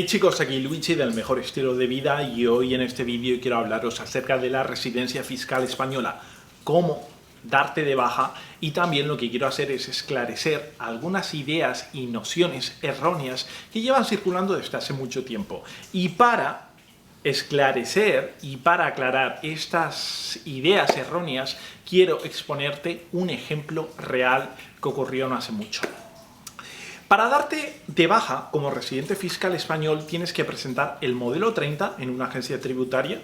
Hey chicos, aquí Luigi del Mejor Estilo de Vida y hoy en este vídeo quiero hablaros acerca de la residencia fiscal española, cómo darte de baja, y también lo que quiero hacer es esclarecer algunas ideas y nociones erróneas que llevan circulando desde hace mucho tiempo. Y para esclarecer y para aclarar estas ideas erróneas quiero exponerte un ejemplo real que ocurrió no hace mucho. Para darte de baja como residente fiscal español tienes que presentar el modelo 30 en una agencia tributaria.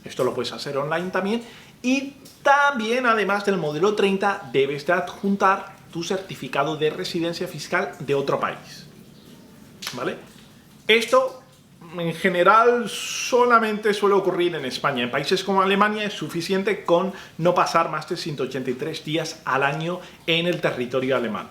Esto lo puedes hacer online también. Y también, además del modelo 30, debes de adjuntar tu certificado de residencia fiscal de otro país. ¿Vale? Esto, en general, solamente suele ocurrir en España. En países como Alemania es suficiente con no pasar más de 183 días al año en el territorio alemán.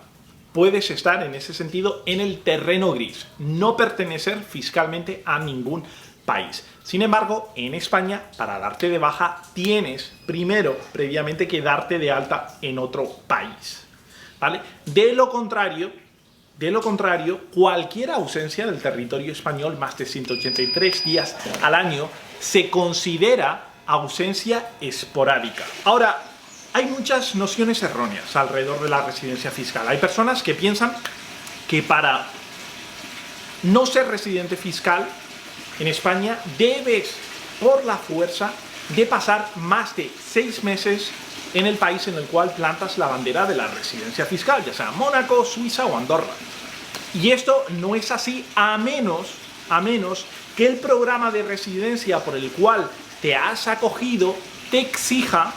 Puedes estar en ese sentido en el terreno gris, no pertenecer fiscalmente a ningún país. Sin embargo, en España, para darte de baja, tienes primero, previamente, que darte de alta en otro país. ¿Vale? De lo contrario, cualquier ausencia del territorio español más de 183 días al año se considera ausencia esporádica. Ahora, hay muchas nociones erróneas alrededor de la residencia fiscal. Hay personas que piensan que para no ser residente fiscal en España debes, por la fuerza, de pasar más de 6 meses en el país en el cual plantas la bandera de la residencia fiscal, ya sea Mónaco, Suiza o Andorra. Y esto no es así a menos que el programa de residencia por el cual te has acogido te exija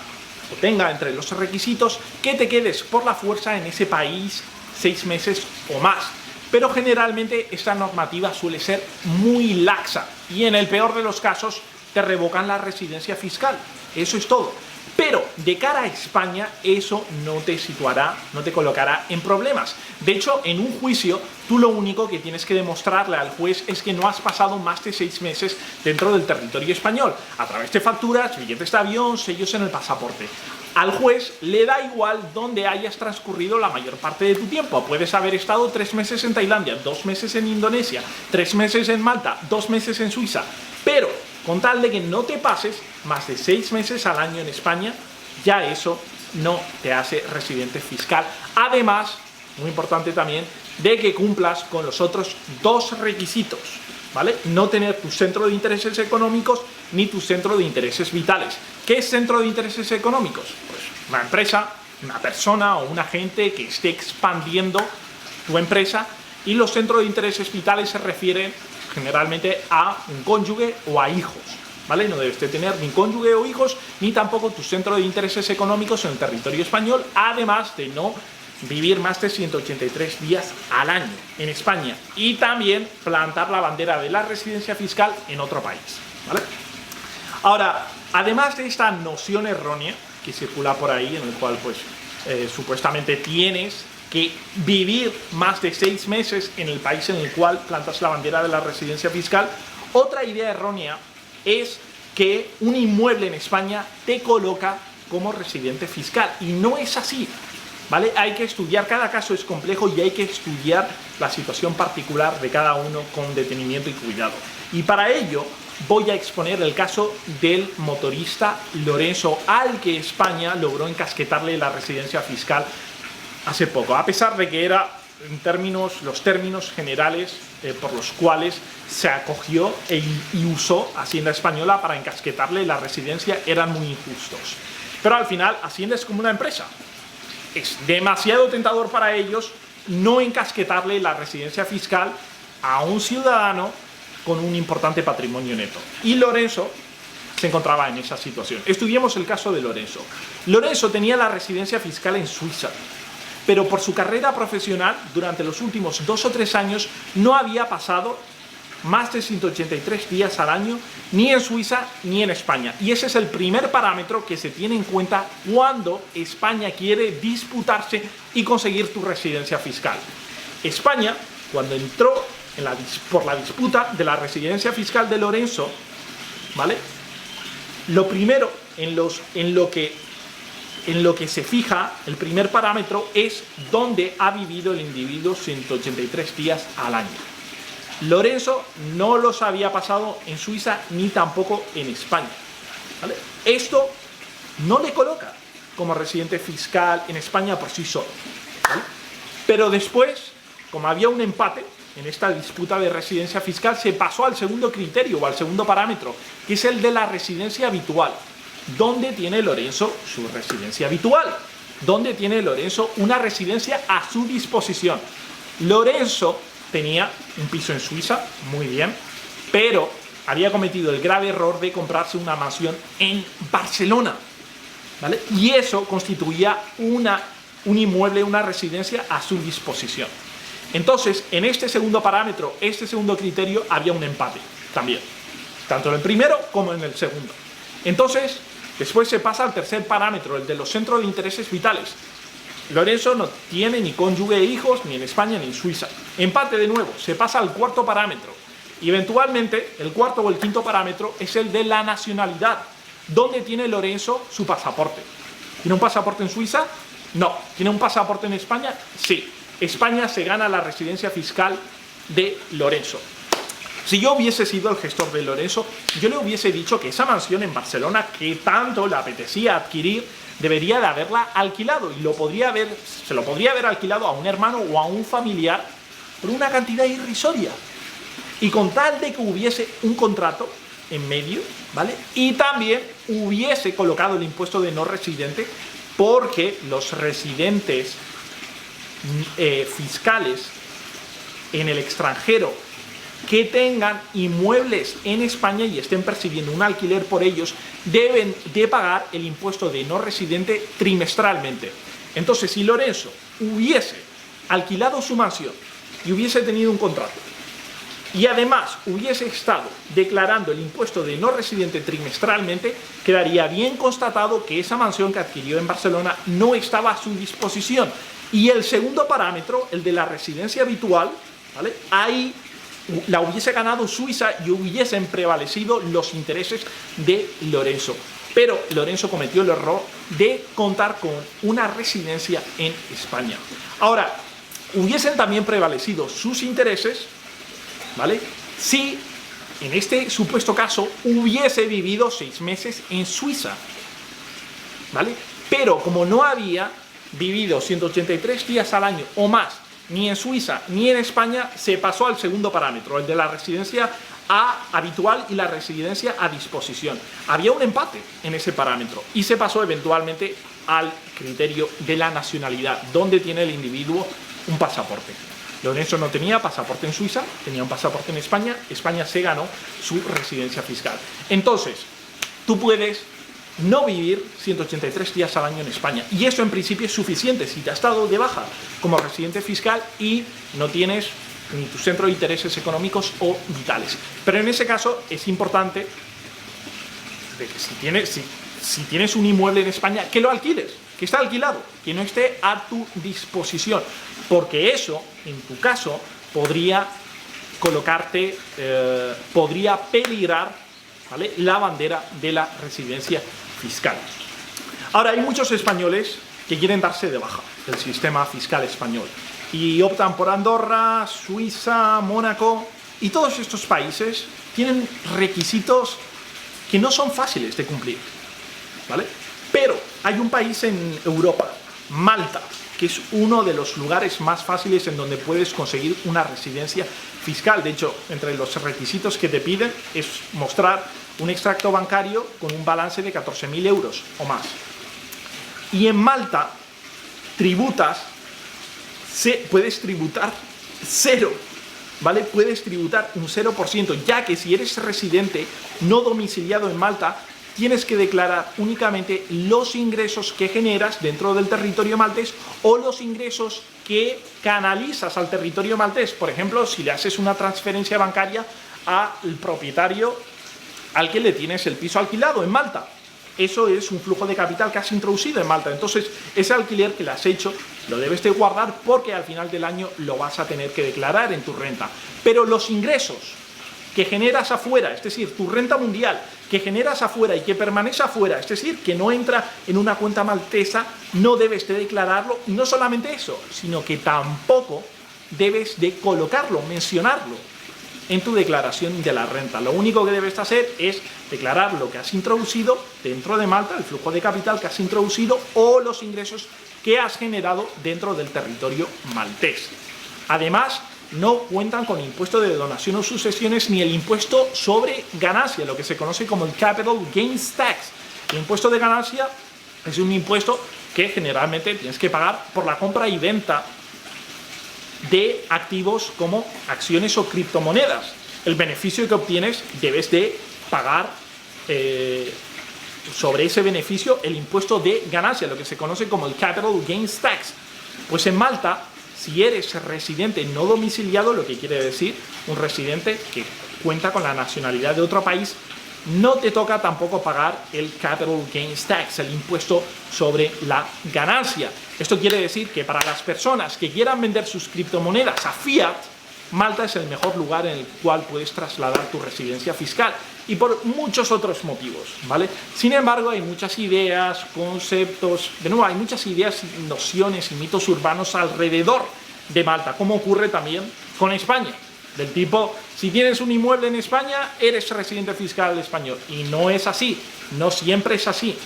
o tenga entre los requisitos que te quedes por la fuerza en ese país 6 meses o más. Pero generalmente esta normativa suele ser muy laxa y en el peor de los casos te revocan la residencia fiscal. Eso es todo. Pero de cara a España eso no te situará, no te colocará en problemas. De hecho, en un juicio tú lo único que tienes que demostrarle al juez es que no has pasado más de 6 meses dentro del territorio español, a través de facturas, billetes de avión, sellos en el pasaporte. Al juez le da igual dónde hayas transcurrido la mayor parte de tu tiempo. Puedes haber estado 3 meses en Tailandia, 2 meses en Indonesia, 3 meses en Malta, 2 meses en Suiza, pero con tal de que no te pases más de 6 meses al año en España, ya eso no te hace residente fiscal. Además, muy importante también, de que cumplas con los otros 2 requisitos, ¿vale? No tener tu centro de intereses económicos ni tu centro de intereses vitales. ¿Qué es centro de intereses económicos? Pues una empresa, una persona o un agente que esté expandiendo tu empresa, y los centros de intereses vitales se refieren generalmente a un cónyuge o a hijos, ¿vale? No debes de tener ni cónyuge o hijos, ni tampoco tu centro de intereses económicos en el territorio español, además de no vivir más de 183 días al año en España y también plantar la bandera de la residencia fiscal en otro país, ¿vale? Ahora, además de esta noción errónea que circula por ahí, en el cual pues supuestamente tienes que vivir más de 6 meses en el país en el cual plantas la bandera de la residencia fiscal, otra idea errónea es que un inmueble en España te coloca como residente fiscal, y no es así, ¿vale? Hay que estudiar, cada caso es complejo y hay que estudiar la situación particular de cada uno con detenimiento y cuidado. Y para ello voy a exponer el caso del motorista Lorenzo, al que España logró encasquetarle la residencia fiscal hace poco, a pesar de que era los términos generales por los cuales se acogió y usó Hacienda Española para encasquetarle la residencia eran muy injustos. Pero al final Hacienda es como una empresa. Es demasiado tentador para ellos no encasquetarle la residencia fiscal a un ciudadano con un importante patrimonio neto. Y Lorenzo se encontraba en esa situación. Estudiemos el caso de Lorenzo. Lorenzo tenía la residencia fiscal en Suiza, pero por su carrera profesional, durante los últimos 2 o 3 años, no había pasado más de 183 días al año, ni en Suiza ni en España. Y ese es el primer parámetro que se tiene en cuenta cuando España quiere disputarse y conseguir tu residencia fiscal. España, cuando entró por la disputa de la residencia fiscal de Lorenzo, ¿vale? Lo primero en lo que se fija, el primer parámetro, es dónde ha vivido el individuo 183 días al año. Lorenzo no los había pasado en Suiza ni tampoco en España, ¿vale? Esto no le coloca como residente fiscal en España por sí solo, ¿vale? Pero después, como había un empate en esta disputa de residencia fiscal, se pasó al segundo criterio o al segundo parámetro, que es el de la residencia habitual. ¿Dónde tiene Lorenzo su residencia habitual? ¿Dónde tiene Lorenzo una residencia a su disposición? Lorenzo tenía un piso en Suiza, muy bien, pero había cometido el grave error de comprarse una mansión en Barcelona, ¿vale? Y eso constituía un inmueble, una residencia a su disposición. Entonces, en este segundo parámetro, este segundo criterio, había un empate también, tanto en el primero como en el segundo. Entonces, después se pasa al tercer parámetro, el de los centros de intereses vitales. Lorenzo no tiene ni cónyuge e hijos, ni en España ni en Suiza. Empate de nuevo, se pasa al cuarto parámetro. Y eventualmente, el cuarto o el quinto parámetro es el de la nacionalidad. ¿Dónde tiene Lorenzo su pasaporte? ¿Tiene un pasaporte en Suiza? No. ¿Tiene un pasaporte en España? Sí. España se gana la residencia fiscal de Lorenzo. Si yo hubiese sido el gestor de Lorenzo, yo le hubiese dicho que esa mansión en Barcelona que tanto le apetecía adquirir, debería de haberla alquilado y se lo podría haber alquilado a un hermano o a un familiar por una cantidad irrisoria. Y con tal de que hubiese un contrato en medio, ¿vale? Y también hubiese colocado el impuesto de no residente, porque los residentes fiscales en el extranjero que tengan inmuebles en España y estén percibiendo un alquiler por ellos, deben de pagar el impuesto de no residente trimestralmente. Entonces, si Lorenzo hubiese alquilado su mansión y hubiese tenido un contrato, y además hubiese estado declarando el impuesto de no residente trimestralmente, quedaría bien constatado que esa mansión que adquirió en Barcelona no estaba a su disposición. Y el segundo parámetro, el de la residencia habitual, ¿vale? Ahí la hubiese ganado Suiza y hubiesen prevalecido los intereses de Lorenzo. Pero Lorenzo cometió el error de contar con una residencia en España. Ahora, hubiesen también prevalecido sus intereses, ¿vale? Si en este supuesto caso hubiese vivido 6 meses en Suiza, ¿vale? Pero como no había vivido 183 días al año o más, ni en Suiza ni en España, se pasó al segundo parámetro, el de la residencia habitual y la residencia a disposición. Había un empate en ese parámetro y se pasó eventualmente al criterio de la nacionalidad, donde tiene el individuo un pasaporte. Lorenzo no tenía pasaporte en Suiza, tenía un pasaporte en España. España se ganó su residencia fiscal. Entonces, tú puedes no vivir 183 días al año en España. Y eso en principio es suficiente si te has dado de baja como residente fiscal y no tienes ni tu centro de intereses económicos o vitales. Pero en ese caso es importante de que si tienes un inmueble en España, que lo alquiles, que está alquilado, que no esté a tu disposición. Porque eso, en tu caso, podría colocarte, podría peligrar, ¿vale?, la bandera de la residencia fiscal. Ahora, hay muchos españoles que quieren darse de baja del sistema fiscal español y optan por Andorra, Suiza, Mónaco, y todos estos países tienen requisitos que no son fáciles de cumplir, ¿vale? Pero hay un país en Europa, Malta, que es uno de los lugares más fáciles en donde puedes conseguir una residencia fiscal. De hecho, entre los requisitos que te piden es mostrar un extracto bancario con un balance de 14.000 euros o más. Y en Malta puedes tributar cero, ¿vale? Puedes tributar un 0%, ya que si eres residente no domiciliado en Malta, tienes que declarar únicamente los ingresos que generas dentro del territorio maltés o los ingresos que canalizas al territorio maltés. Por ejemplo, si le haces una transferencia bancaria al propietario al que le tienes el piso alquilado en Malta. Eso es un flujo de capital que has introducido en Malta. Entonces, ese alquiler que le has hecho lo debes de guardar porque al final del año lo vas a tener que declarar en tu renta. Pero los ingresos que generas afuera, es decir, tu renta mundial que generas afuera y que permanece afuera, es decir, que no entra en una cuenta maltesa, no debes de declararlo. Y no solamente eso, sino que tampoco debes de colocarlo, mencionarlo en tu declaración de la renta. Lo único que debes hacer es declarar lo que has introducido dentro de Malta, el flujo de capital que has introducido o los ingresos que has generado dentro del territorio maltés. Además, no cuentan con impuesto de donación o sucesiones ni el impuesto sobre ganancia, lo que se conoce como el Capital Gains Tax. El impuesto de ganancia es un impuesto que generalmente tienes que pagar por la compra y venta de activos como acciones o criptomonedas. El beneficio que obtienes debes de pagar sobre ese beneficio el impuesto de ganancia, lo que se conoce como el Capital Gains Tax. Pues en Malta, si eres residente no domiciliado, lo que quiere decir un residente que cuenta con la nacionalidad de otro país, no te toca tampoco pagar el Capital Gains Tax, el impuesto sobre la ganancia. Esto quiere decir que para las personas que quieran vender sus criptomonedas a fiat, Malta es el mejor lugar en el cual puedes trasladar tu residencia fiscal y por muchos otros motivos, ¿vale? Sin embargo, hay muchas ideas, conceptos, de nuevo, hay muchas ideas, nociones y mitos urbanos alrededor de Malta, como ocurre también con España. Del tipo, si tienes un inmueble en España, eres residente fiscal español. Y no es así, no siempre es así.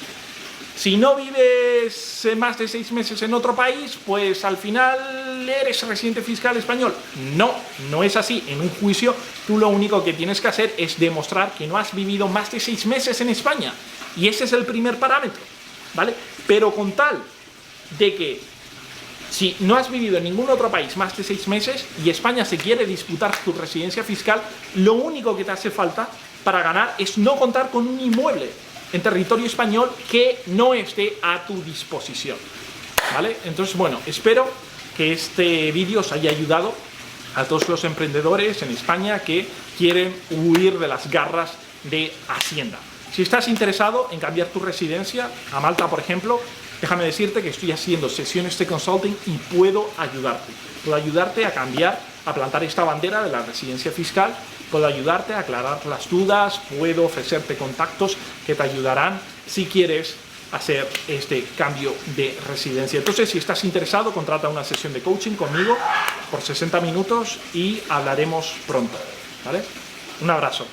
Si no vives más de 6 meses en otro país, pues al final eres residente fiscal español. No, no es así. En un juicio, tú lo único que tienes que hacer es demostrar que no has vivido más de 6 meses en España. Y ese es el primer parámetro, ¿vale? Pero con tal de que si no has vivido en ningún otro país más de 6 meses y España se quiere disputar tu residencia fiscal, lo único que te hace falta para ganar es no contar con un inmueble en territorio español que no esté a tu disposición, ¿vale? Entonces, bueno, espero que este vídeo os haya ayudado a todos los emprendedores en España que quieren huir de las garras de Hacienda. Si estás interesado en cambiar tu residencia a Malta, por ejemplo, déjame decirte que estoy haciendo sesiones de consulting y puedo ayudarte. Puedo ayudarte a cambiar, a plantar esta bandera de la residencia fiscal, puedo ayudarte a aclarar las dudas, puedo ofrecerte contactos que te ayudarán si quieres hacer este cambio de residencia. Entonces, si estás interesado, contrata una sesión de coaching conmigo por 60 minutos y hablaremos pronto, ¿vale? Un abrazo.